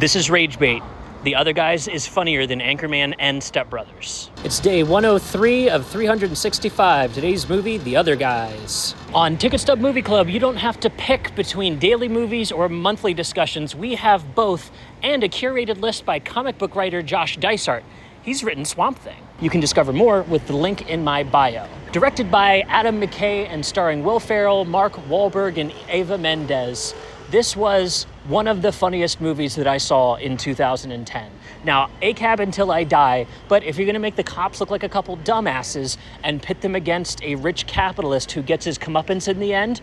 This is Rage Bait. The Other Guys is funnier than Anchorman and Step Brothers. It's day 103 of 365. Today's movie, The Other Guys. On Ticket Stub Movie Club, you don't have to pick between daily movies or monthly discussions. We have both, and a curated list by comic book writer Josh Dysart. He's written Swamp Thing. You can discover more with the link in my bio. Directed by Adam McKay and starring Will Ferrell, Mark Wahlberg, and Eva Mendes. This was one of the funniest movies that I saw in 2010. Now, ACAB until I die, but if you're gonna make the cops look like a couple dumbasses and pit them against a rich capitalist who gets his comeuppance in the end,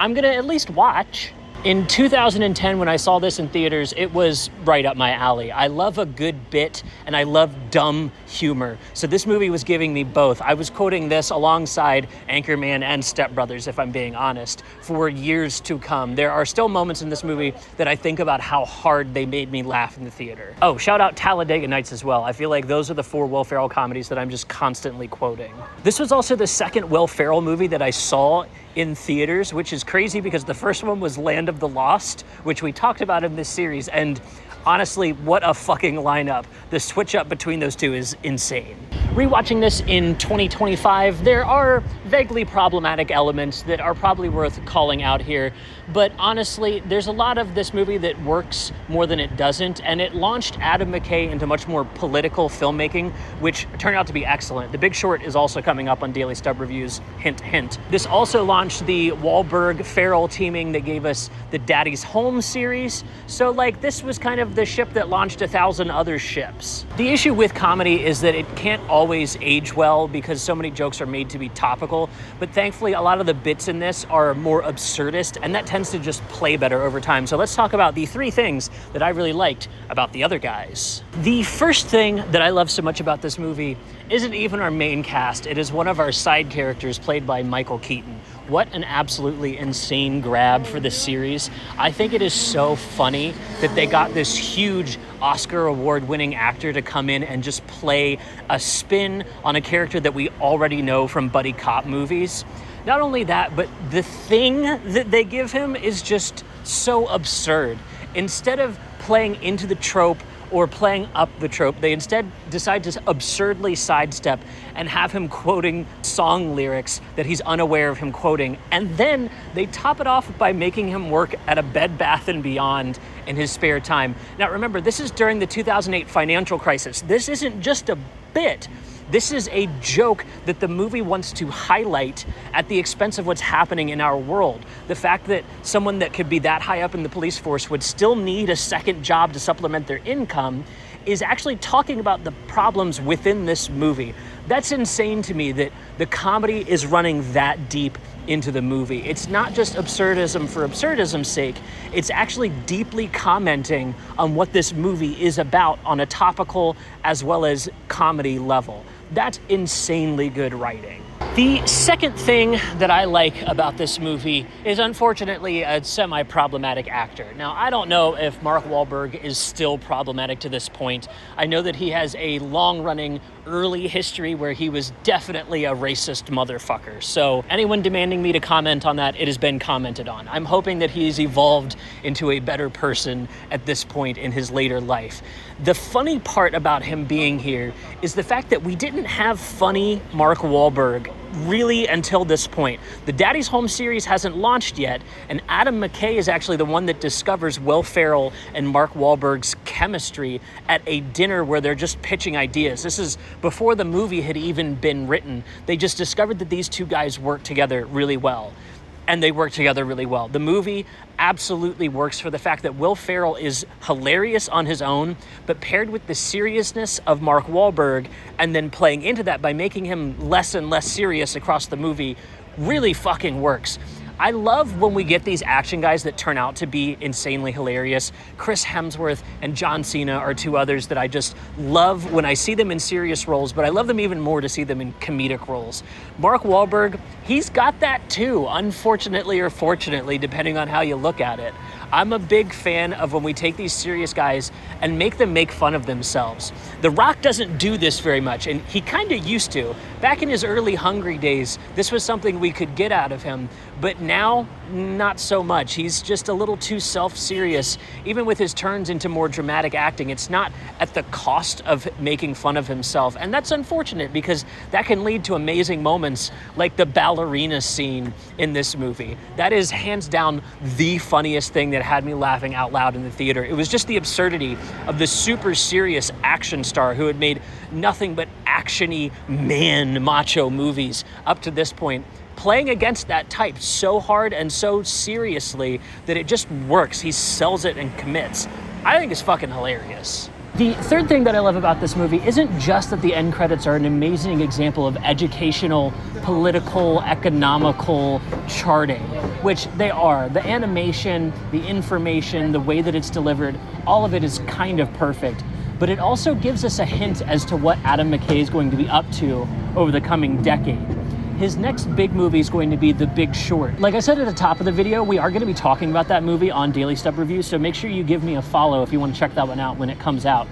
I'm gonna at least watch. In 2010, when I saw this in theaters, it was right up my alley. I love a good bit, and I love dumb humor. So this movie was giving me both. I was quoting this alongside Anchorman and Step Brothers, if I'm being honest, for years to come. There are still moments in this movie that I think about how hard they made me laugh in the theater. Oh, shout out Talladega Nights as well. I feel like those are the four Will Ferrell comedies that I'm just constantly quoting. This was also the second Will Ferrell movie that I saw in theaters, which is crazy because the first one was Land of the Lost, which we talked about in this series, and honestly, what a fucking lineup. The switch up between those two is insane. Rewatching this in 2025, there are vaguely problematic elements that are probably worth calling out here, but honestly, there's a lot of this movie that works more than it doesn't, and it launched Adam McKay into much more political filmmaking, which turned out to be excellent. The Big Short is also coming up on Daily Stub Reviews, hint, hint. This also launched the Wahlberg-Ferrell teaming that gave us the Daddy's Home series, so this was kind of the ship that launched 1,000 other ships. The issue with comedy is that it can't always age well because so many jokes are made to be topical, but thankfully a lot of the bits in this are more absurdist, and that tends to just play better over time. So let's talk about the three things that I really liked about The Other Guys. The first thing that I love so much about this movie isn't even our main cast. It is one of our side characters played by Michael Keaton. What an absolutely insane grab for this series. I think it is so funny that they got this huge Oscar award-winning actor to come in and just play a spin on a character that we already know from buddy cop movies. Not only that, but the thing that they give him is just so absurd. Instead of playing into the trope or playing up the trope, they instead decide to absurdly sidestep and have him quoting song lyrics that he's unaware of him quoting. And then they top it off by making him work at a Bed Bath & Beyond in his spare time. Now remember, this is during the 2008 financial crisis. This isn't just a bit. This is a joke that the movie wants to highlight at the expense of what's happening in our world. The fact that someone that could be that high up in the police force would still need a second job to supplement their income is actually talking about the problems within this movie. That's insane to me that the comedy is running that deep into the movie. It's not just absurdism for absurdism's sake. It's actually deeply commenting on what this movie is about on a topical as well as comedy level. That's insanely good writing. The second thing that I like about this movie is unfortunately a semi-problematic actor. Now, I don't know if Mark Wahlberg is still problematic to this point. I know that he has a long-running early history where he was definitely a racist motherfucker. So anyone demanding me to comment on that, it has been commented on. I'm hoping that he's evolved into a better person at this point in his later life. The funny part about him being here is the fact that we didn't have funny Mark Wahlberg really until this point. The Daddy's Home series hasn't launched yet, and Adam McKay is actually the one that discovers Will Ferrell and Mark Wahlberg's chemistry at a dinner where they're just pitching ideas. This is before the movie had even been written. They just discovered that these two guys work together really well. And they work together really well. The movie absolutely works for the fact that Will Ferrell is hilarious on his own, but paired with the seriousness of Mark Wahlberg and then playing into that by making him less and less serious across the movie really fucking works. I love when we get these action guys that turn out to be insanely hilarious. Chris Hemsworth and John Cena are two others that I just love when I see them in serious roles, but I love them even more to see them in comedic roles. Mark Wahlberg, he's got that too, unfortunately or fortunately, depending on how you look at it. I'm a big fan of when we take these serious guys and make them make fun of themselves. The Rock doesn't do this very much, and he kind of used to. Back in his early Hungry days, this was something we could get out of him, But now, not so much. He's just a little too self-serious. Even with his turns into more dramatic acting, it's not at the cost of making fun of himself. And that's unfortunate because that can lead to amazing moments like the ballerina scene in this movie. That is hands down the funniest thing that had me laughing out loud in the theater. It was just the absurdity of the super serious action star who had made nothing but action-y man macho movies up to this point, playing against that type so hard and so seriously that it just works. He sells it and commits. I think it's fucking hilarious. The third thing that I love about this movie isn't just that the end credits are an amazing example of educational, political, economical charting, which they are. The animation, the information, the way that it's delivered, all of it is kind of perfect. But it also gives us a hint as to what Adam McKay is going to be up to over the coming decade. His next big movie is going to be The Big Short. Like I said at the top of the video, we are going to be talking about that movie on Daily Stub Review, so make sure you give me a follow if you want to check that one out when it comes out.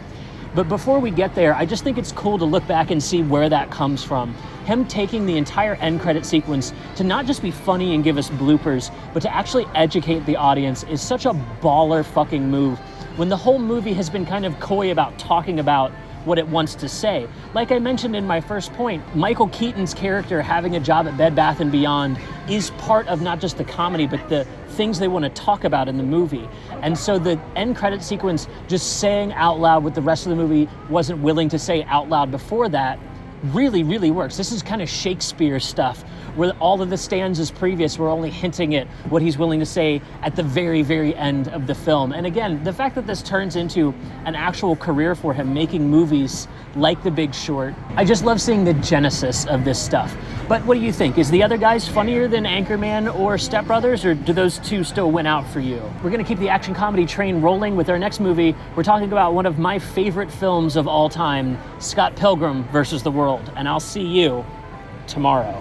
But before we get there, I just think it's cool to look back and see where that comes from. Him taking the entire end credit sequence to not just be funny and give us bloopers, but to actually educate the audience is such a baller fucking move when the whole movie has been kind of coy about talking about what it wants to say. Like I mentioned in my first point, Michael Keaton's character having a job at Bed Bath & Beyond is part of not just the comedy, but the things they want to talk about in the movie. And so the end credit sequence, just saying out loud what the rest of the movie wasn't willing to say out loud before that, really, really works. This is kind of Shakespeare stuff, where all of the stanzas previous were only hinting at what he's willing to say at the very, very end of the film. And again, the fact that this turns into an actual career for him, making movies like The Big Short, I just love seeing the genesis of this stuff. But what do you think? Is The Other Guys funnier than Anchorman or Step Brothers, or do those two still win out for you? We're gonna keep the action comedy train rolling with our next movie. We're talking about one of my favorite films of all time, Scott Pilgrim versus the World. And I'll see you tomorrow.